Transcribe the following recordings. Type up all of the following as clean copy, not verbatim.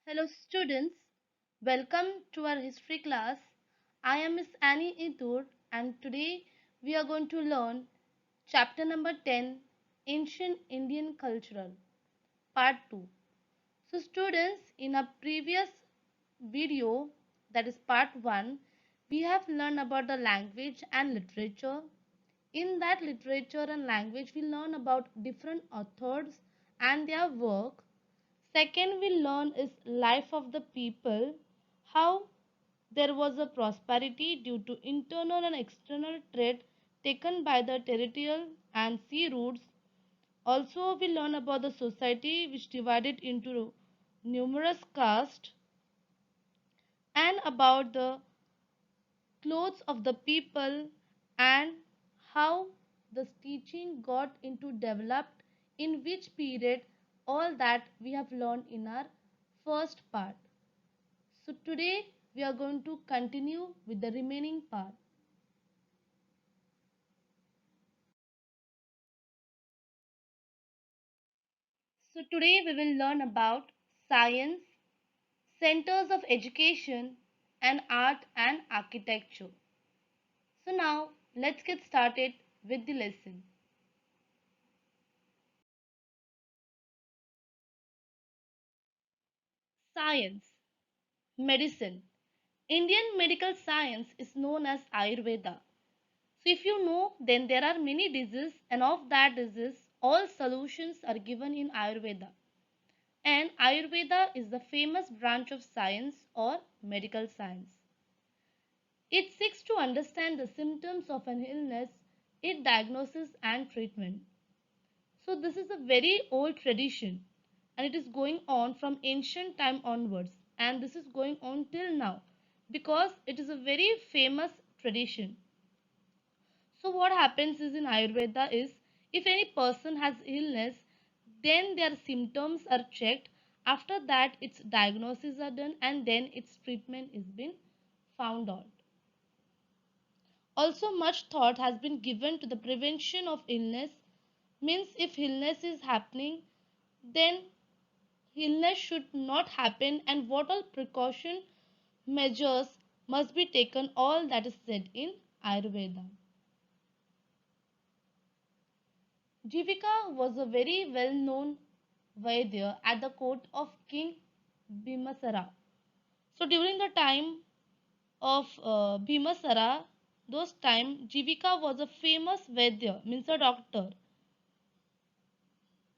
Hello students, welcome to our history class. I am Miss Annie Itur and today we are going to learn chapter number 10, Ancient Indian Cultural, part 2. So students, in our previous video, that is part 1, we have learned about the language and literature. In that literature and language we learn about different authors and their work. Second, we learn is life of the people, how there was a prosperity due to internal and external trade taken by the territorial and sea routes. Also, we learn about the society which divided into numerous castes and about the clothes of the people and how the teaching got into developed in which period, all that we have learned in our first part. So today we are going to continue with the remaining part. So today we will learn about science, centers of education, and art and architecture. So now let's get started with the lesson. Science, medicine. Indian medical science is known as Ayurveda. So if you know, then there are many diseases, and of that disease, all solutions are given in Ayurveda. And Ayurveda is the famous branch of science or medical science. It seeks to understand the symptoms of an illness, its diagnosis and treatment. So this is a very old tradition and it is going on from ancient time onwards, and this is going on till now because it is a very famous tradition. So what happens is in Ayurveda is if any person has illness, then their symptoms are checked. After that, its diagnosis are done and then its treatment is been found out. Also, much thought has been given to the prevention of illness. Means if illness is happening, then illness should not happen and what all precaution measures must be taken, all that is said in Ayurveda. Jivika was a very well known Vaidya at the court of King Bhimasara. So during the time of Bhimasara, those time Jivika was a famous Vaidya, means a doctor.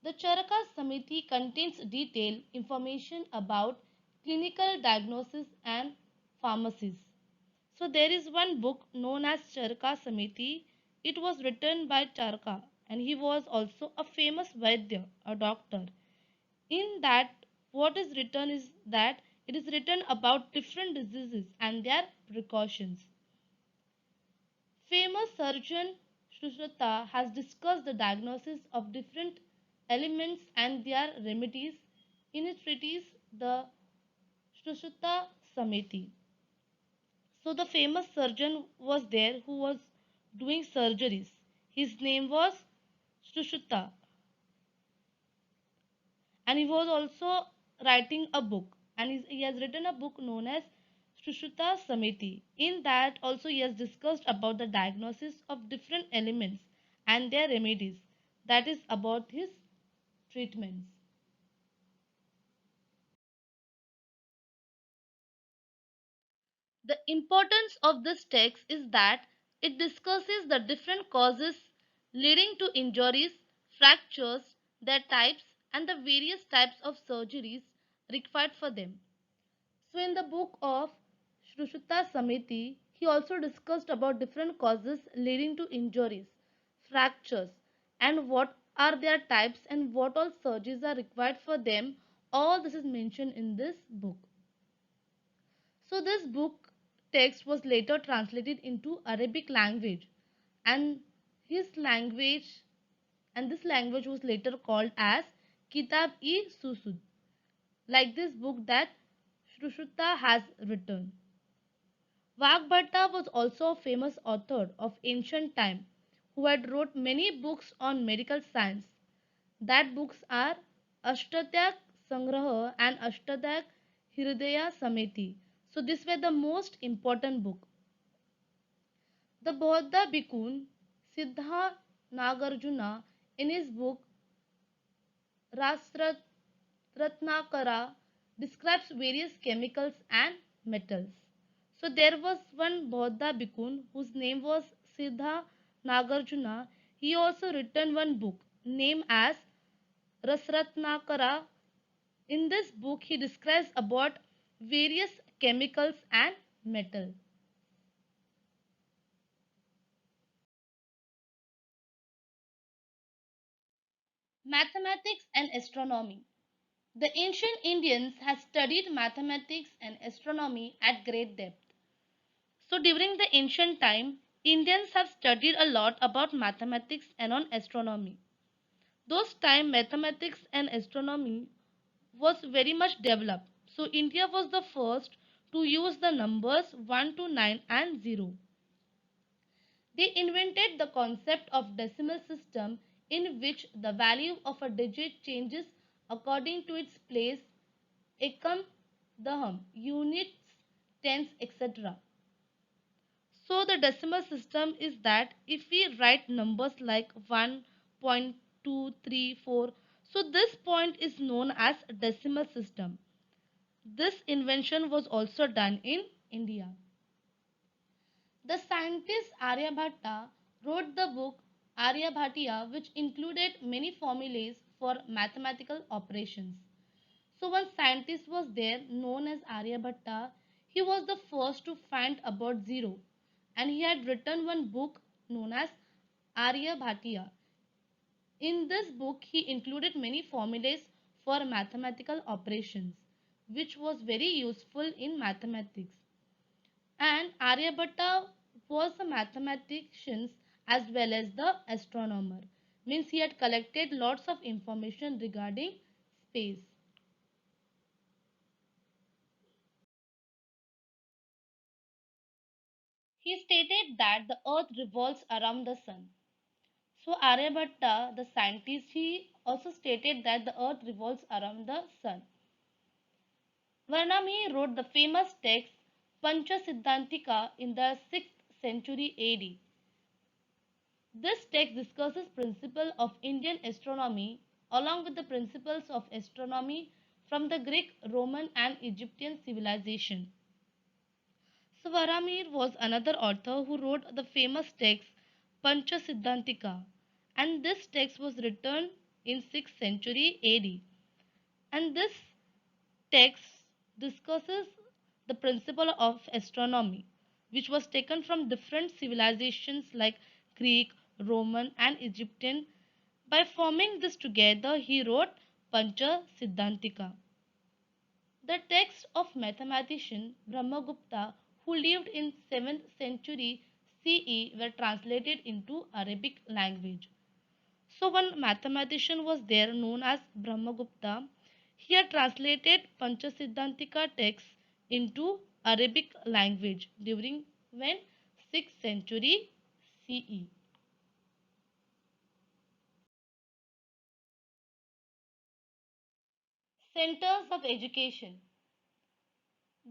The Charaka Samiti contains detailed information about clinical diagnosis and pharmacies. So there is one book known as Charaka Samiti. It was written by Charaka and he was also a famous Vaidya, a doctor. In that, what is written is that it is written about different diseases and their precautions. Famous surgeon Shushruta has discussed the diagnosis of different elements and their remedies in his treatise, the Shushruta Samiti. So the famous surgeon was there who was doing surgeries. His name was Shushruta and he was also writing a book, and he has written a book known as Shushruta Samiti. In that also he has discussed about the diagnosis of different elements and their remedies, that is about his treatments. The importance of this text is that it discusses the different causes leading to injuries, fractures, their types, and the various types of surgeries required for them. So in the book of Shrushruta Samiti, he also discussed about different causes leading to injuries, fractures, and what are their types and what all surgeries are required for them. All this is mentioned in this book. So this book text was later translated into Arabic language, and his language and this language was later called as Kitab-i-Susud, like this book that Shrushruta has written. Vagbharta was also a famous author of ancient time who had wrote many books on medical science. That books are Ashtatyak Sangraha and Ashtatyak Hridaya Samiti. So these were the most important book. The Bauddha Bhikkhun Siddha Nagarjuna in his book Rasratnakara describes various chemicals and metals. So there was one Bauddha Bhikkhun whose name was Siddha Nagarjuna. He also written one book named as Rasratnakara. In this book he describes about various chemicals and metal. Mathematics and astronomy. The ancient Indians had studied mathematics and astronomy at great depth. So during the ancient time, Indians have studied a lot about mathematics and on astronomy. Those time mathematics and astronomy was very much developed. So India was the first to use the numbers 1 to 9 and 0. They invented the concept of decimal system in which the value of a digit changes according to its place, ekam, daham, units, tens, etc. So the decimal system is that if we write numbers like 1.234, so this point is known as decimal system. This invention was also done in India. The scientist Aryabhatta wrote the book Aryabhatiya, which included many formulas for mathematical operations. So one scientist was there known as Aryabhatta. He was the first to find about zero, and he had written one book known as Aryabhatiya. In this book he included many formulas for mathematical operations, which was very useful in mathematics. And Aryabhatta was a mathematician as well as the astronomer. Means he had collected lots of information regarding space. He stated that the earth revolves around the sun. So Aryabhatta, the scientist, he also stated that the earth revolves around the sun. Varnami wrote the famous text Pancha Siddhantika in the 6th century AD. This text discusses principles of Indian astronomy along with the principles of astronomy from the Greek, Roman and Egyptian civilization. Swaramir was another author who wrote the famous text Pancha Siddhantika, and this text was written in 6th century AD. And this text discusses the principle of astronomy, which was taken from different civilizations like Greek, Roman, and Egyptian. By forming this together, he wrote Pancha Siddhantika. The texts of mathematician Brahmagupta, who lived in 7th century CE, were translated into Arabic language. So one mathematician was there known as Brahmagupta. He had translated Panchasiddhantika texts into Arabic language during when 6th century CE. Centers of education.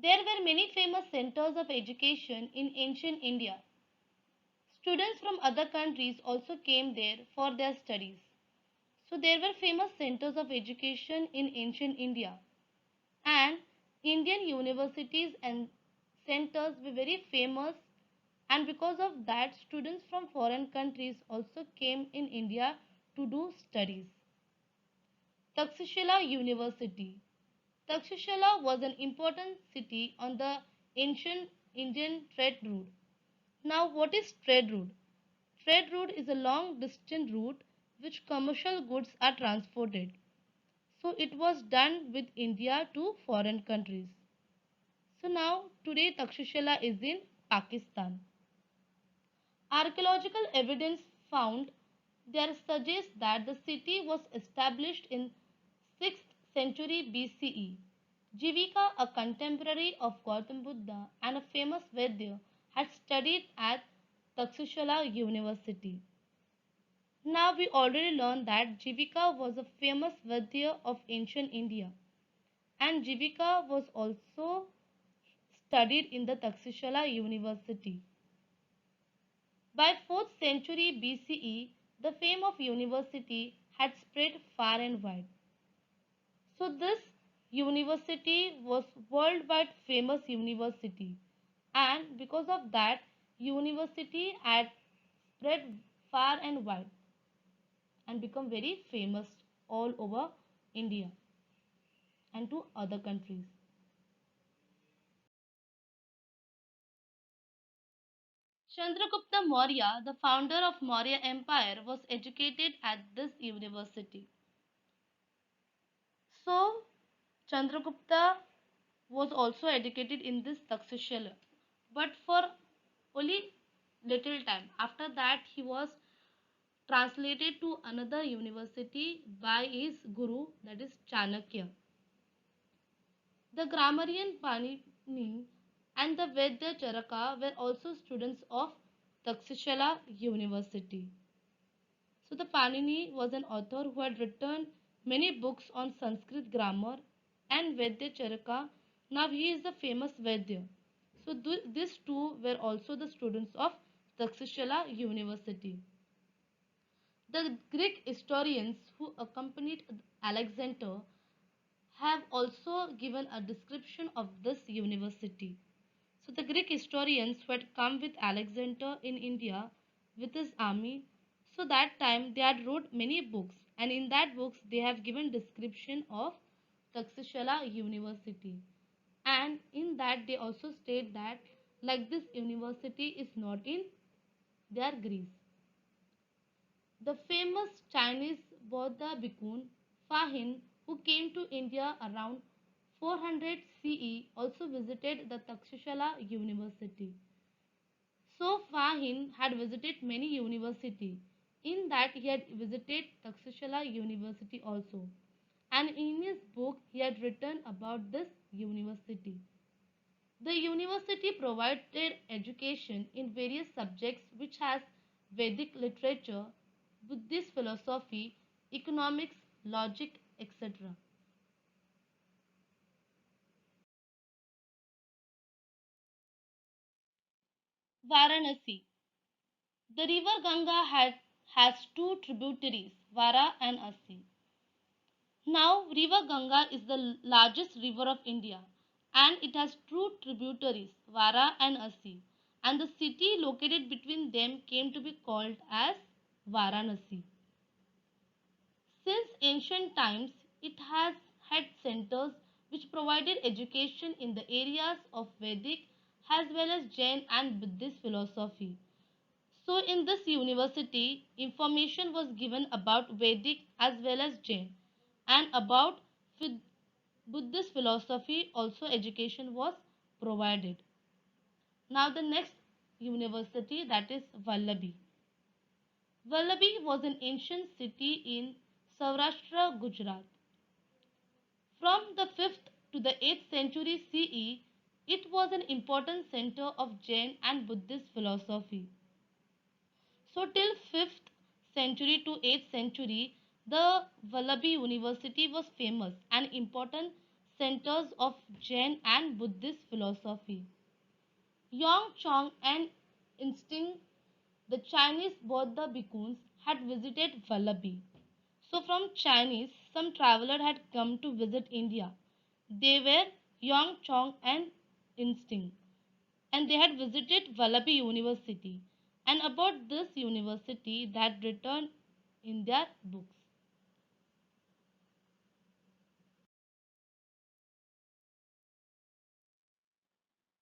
There were many famous centers of education in ancient India. Students from other countries also came there for their studies. So there were famous centers of education in ancient India. And Indian universities and centers were very famous, and because of that students from foreign countries also came in India to do studies. Takshashila University. Takshashila was an important city on the ancient Indian trade route. Now what is trade route? Trade route is a long distance route which commercial goods are transported. So it was done with India to foreign countries. So now today Takshashila is in Pakistan. Archaeological evidence found there suggests that the city was established in 6th century BCE. Jivika, a contemporary of Gautam Buddha and a famous Vaidya, had studied at Takshashila University. Now we already learned that Jivika was a famous Vaidya of ancient India. and Jivika was also studied in the Takshashila University. By 4th century BCE, the fame of university had spread far and wide. So this university was worldwide famous university, and because of that university had spread far and wide and become very famous all over India and to other countries. Chandragupta Maurya, the founder of Maurya Empire, was educated at this university. So Chandragupta was also educated in this Takshashila, but for only little time. After that, he was translated to another university by his guru, that is Chanakya. The grammarian Panini and the Vedya Charaka were also students of Takshashila University. So the Panini was an author who had written many books on Sanskrit grammar, and Vedya Charaka. Now he is the famous Vedya. So these two were also the students of Takshashila University. The Greek historians who accompanied Alexander have also given a description of this university. So the Greek historians who had come with Alexander in India with his army, so that time they had wrote many books, and in that books they have given description of Takshashila University, and in that they also state that like this university is not in their Greece. The famous Chinese Buddha bhikkhun Fa who came to India around 400 CE, also visited the Takshashila University. So Fa had visited many universities. In that he had visited Takshashila University also. And in his book he had written about this university. The university provided education in various subjects which has Vedic literature, Buddhist philosophy, economics, logic, etc. Varanasi. The river Ganga has two tributaries, Vara and Asi. Now, River Ganga is the largest river of India, and it has two tributaries, Vara and Asi, and the city located between them came to be called as Varanasi. Since ancient times, it has had centers which provided education in the areas of Vedic as well as Jain and Buddhist philosophy. So, in this university, information was given about Vedic as well as Jain, and about Buddhist philosophy also education was provided. Now, the next university, that is Vallabhi. Vallabhi was an ancient city in Saurashtra, Gujarat. From the 5th to the 8th century CE, it was an important center of Jain and Buddhist philosophy. So till 5th century to 8th century, the Vallabhi University was famous and important centers of Jain and Buddhist philosophy. Yong Chong and Insting, the Chinese Bauddha bhikkhuns, had visited Vallabhi. So from Chinese, some traveler had come to visit India. They were Yong Chong and Insting, and they had visited Vallabhi University, and about this university they had written in their books.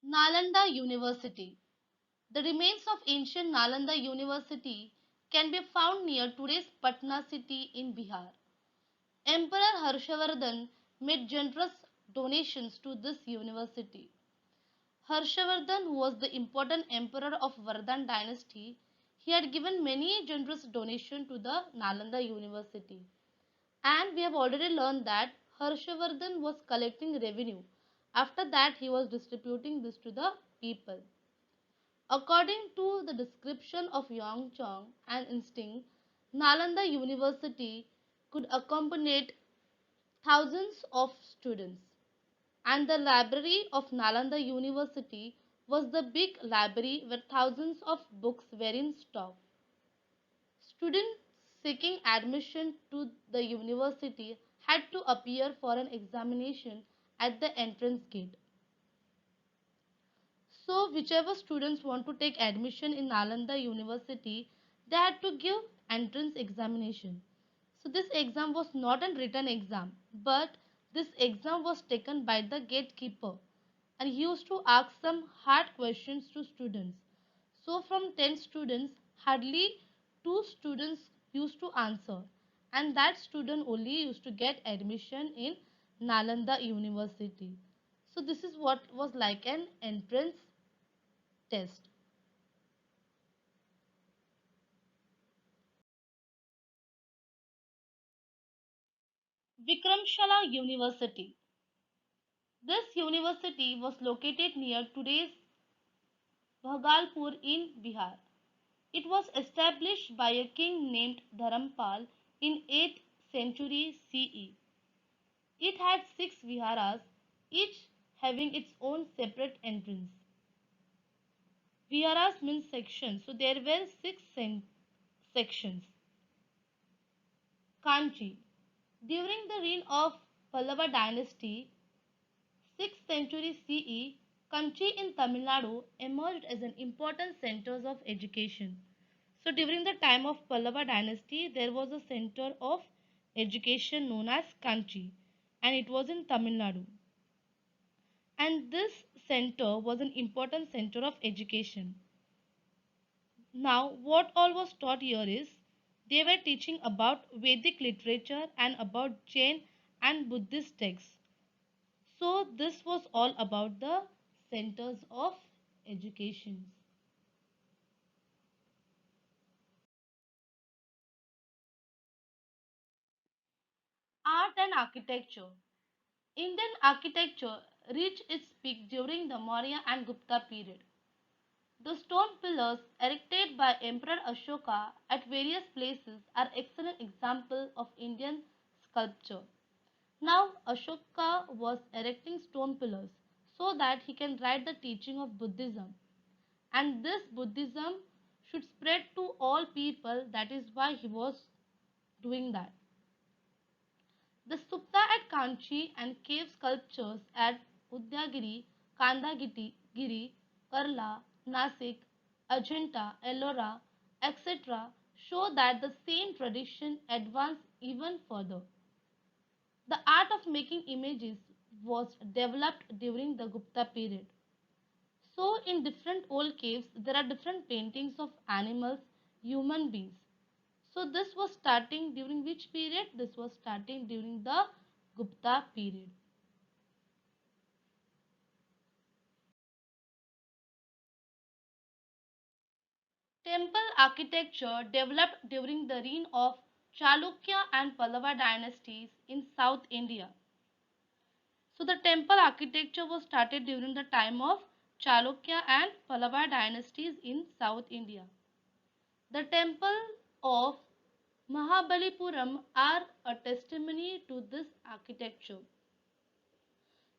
Nalanda University. The remains of ancient Nalanda University can be found near today's Patna city in Bihar. Emperor Harshavardhan made generous donations to this university. Harshavardhan, who was the important emperor of Vardhan dynasty, he had given many generous donations to the Nalanda University. And we have already learned that Harshavardhan was collecting revenue. After that, he was distributing this to the people. According to the description of Yongchong and Instinct, Nalanda University could accommodate thousands of students. And the library of Nalanda University was the big library where thousands of books were in stock. Students seeking admission to the university had to appear for an examination at the entrance gate. So, whichever students want to take admission in Nalanda University, they had to give entrance examination. So, this exam was not a written exam, but this exam was taken by the gatekeeper, and he used to ask some hard questions to students. So, from 10 students, hardly 2 students used to answer, and that student only used to get admission in Nalanda University. So, this is what was like an entrance test. Vikramshala University. This university was located near today's Bhagalpur in Bihar. It was established by a king named Dharampal in 8th century CE. It had 6 viharas, each having its own separate entrance. Viharas means sections, so there were sections. Kanchi. During the reign of Pallava dynasty, 6th century CE, Kanchi in Tamil Nadu emerged as an important center of education. So during the time of Pallava dynasty, there was a center of education known as Kanchi, and it was in Tamil Nadu. And this center was an important center of education. Now, what all was taught here is they were teaching about Vedic literature and about Jain and Buddhist texts. So, this was all about the centers of education. Art and architecture. Indian architecture reached its peak during the Maurya and Gupta period. The stone pillars erected by Emperor Ashoka at various places are excellent examples of Indian sculpture. Now Ashoka was erecting stone pillars so that he can write the teaching of Buddhism, and this Buddhism should spread to all people. That is why he was doing that. The Supta at Kanchi and cave sculptures at Udyagiri, Kandagiri, Karla, Nasik, Ajanta, Ellora, etc. show that the same tradition advanced even further. The art of making images was developed during the Gupta period. So, in different old caves, there are different paintings of animals, human beings. So, this was starting during which period? This was starting during the Gupta period. Temple architecture developed during the reign of Chalukya and Pallava dynasties in South India. So, the temple architecture was started during the time of Chalukya and Pallava dynasties in South India. The temple of Mahabalipuram are a testimony to this architecture.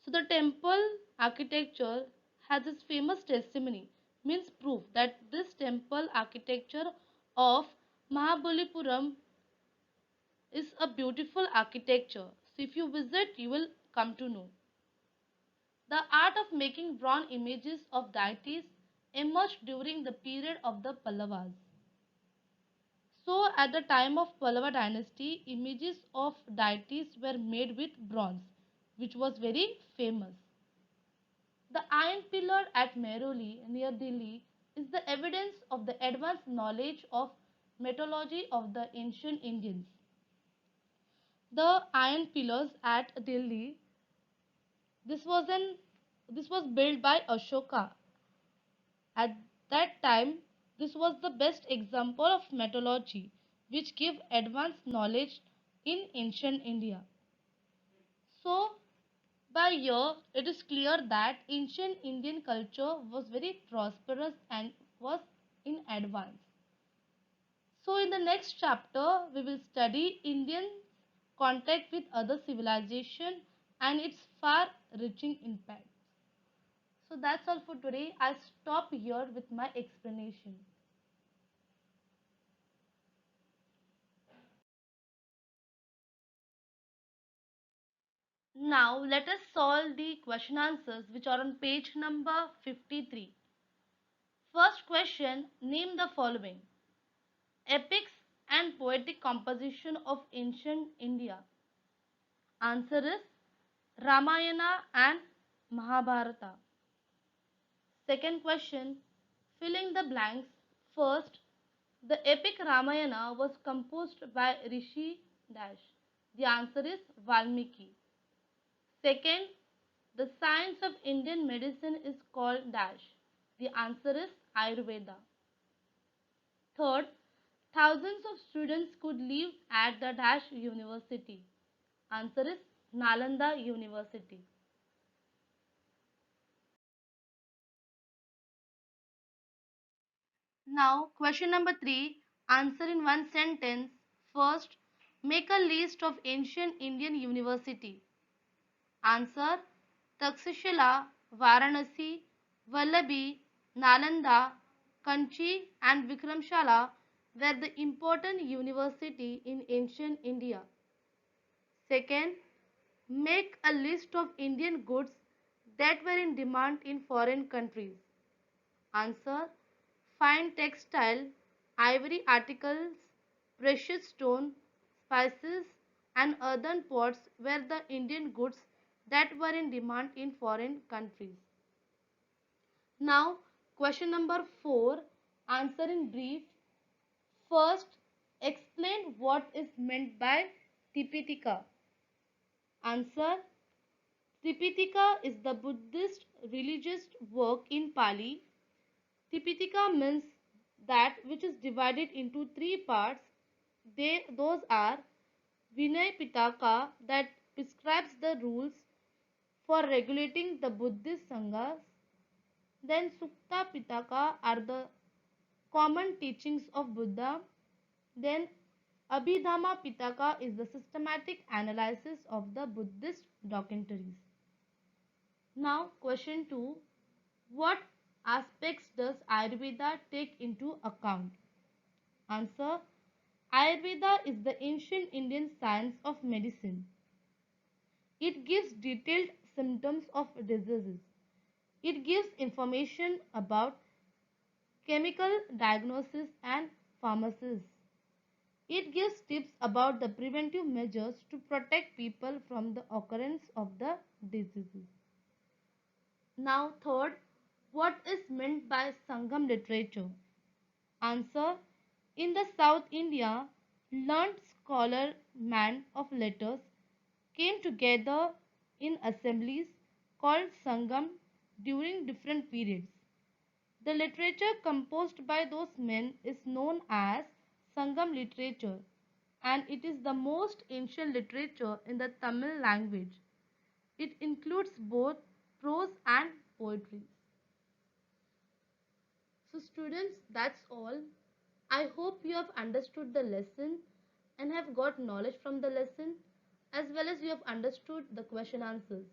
So the temple architecture has its famous testimony, means proof that this temple architecture of Mahabalipuram is a beautiful architecture. So if you visit, you will come to know. The art of making bronze images of deities emerged during the period of the Pallavas. So, at the time of Pallava dynasty, images of deities were made with bronze, which was very famous. The iron pillar at Mehroli near Delhi is the evidence of the advanced knowledge of metallurgy of the ancient Indians. The iron pillars at Delhi, this was an this was built by Ashoka. At that time, this was the best example of metallurgy, which gave advanced knowledge in ancient India. So, by here, it is clear that ancient Indian culture was very prosperous and was in advance. So, in the next chapter, we will study Indian contact with other civilization and its far reaching impact. So that's all for today. I'll stop here with my explanation. Now let us solve the question answers which are on page number 53. First question, name the following epics and poetic composition of ancient India. Answer is Ramayana and Mahabharata. Second question, filling the blanks. First, the epic Ramayana was composed by Rishi Dash. The answer is Valmiki. Second, the science of Indian medicine is called Dash. The answer is Ayurveda. Third, thousands of students could live at the Dash University. Answer is Nalanda University. Now, question number 3. Answer in one sentence. First, make a list of ancient Indian university. Answer: Takshashila, Varanasi, Vallabhi, Nalanda, Kanchi and Vikramshala were the important university in ancient India. Second, make a list of Indian goods that were in demand in foreign countries. Answer: fine textile, ivory articles, precious stone, spices, and earthen pots were the Indian goods that were in demand in foreign countries. Now, question number 4. Answer in brief. First, explain what is meant by Tipitaka. Answer: Tipitaka is the Buddhist religious work in Pali. Tipitaka means that which is divided into three parts. Those are Vinay Pitaka that prescribes the rules for regulating the Buddhist Sanghas. Then Sukta Pitaka are the common teachings of Buddha. Then Abhidhamma Pitaka is the systematic analysis of the Buddhist doctrinaries. Now question 2. What aspects does Ayurveda take into account? Answer: Ayurveda is the ancient Indian science of medicine. It gives detailed symptoms of diseases. It gives information about chemical diagnosis and pharmacies. It gives tips about the preventive measures to protect people from the occurrence of the diseases. Now, third, what is meant by Sangam literature? Answer: in the South India, learned scholar men of letters came together in assemblies called Sangam during different periods. The literature composed by those men is known as Sangam literature, and it is the most ancient literature in the Tamil language. It includes both prose and poetry. So students, that's all. I hope you have understood the lesson and have got knowledge from the lesson, as well as you have understood the question answers.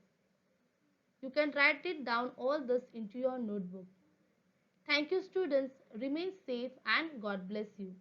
You can write it down all this into your notebook. Thank you students. Remain safe and God bless you.